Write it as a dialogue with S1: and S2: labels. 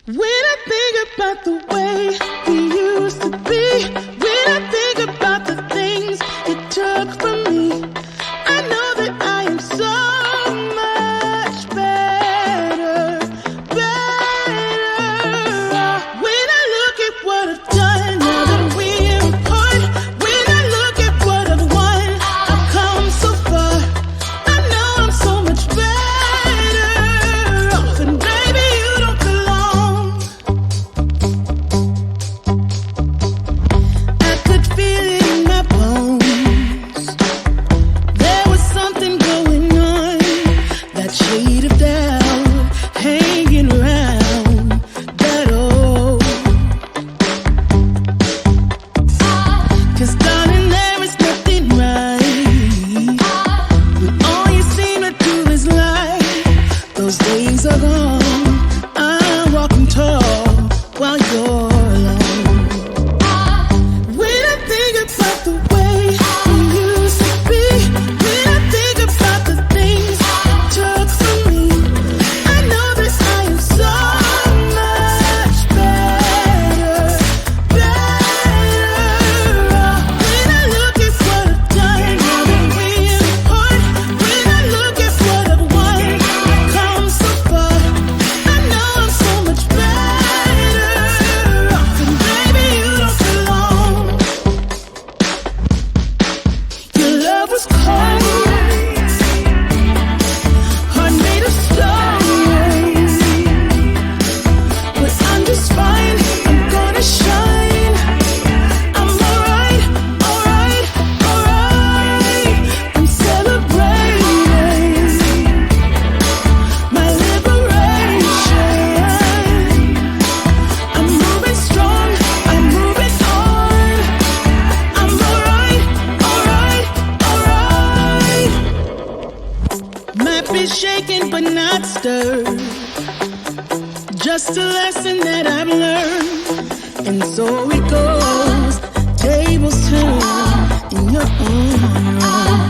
S1: When I think about the way we used to be, when I think about the things you took from me, I know that I am so much better, better. When I look at what I've done, now that we're apart, when I look at what I've won, I've come so far. I know I'm so much better off, and baby, you don't belong. I could feel it in my bones. There was something going on, that shade of doubt hanging around that old. 'Cause darling, there is nothing right when all you seem to do is lie. Those days are gone. I'm walking tall while you're alone. When I think about the way we used to be, when I think about the things you took from me, I know that I am so much better, better. When I look at what I've done, now that we're apart, when I look at what I've won, I've come so far. I know I'm so much better off, and baby, you don't belong. Your love was cold, heart made of stone, but I'm just fine. I'm gonna shine. I'm alright, alright, alright. I'm celebrating my liberation. I'm moving strong, I'm moving on. I'm alright, alright, alright. Might be shaken but not stirred. Just a lesson that I've learned. And so it goes. Tables turn in your own.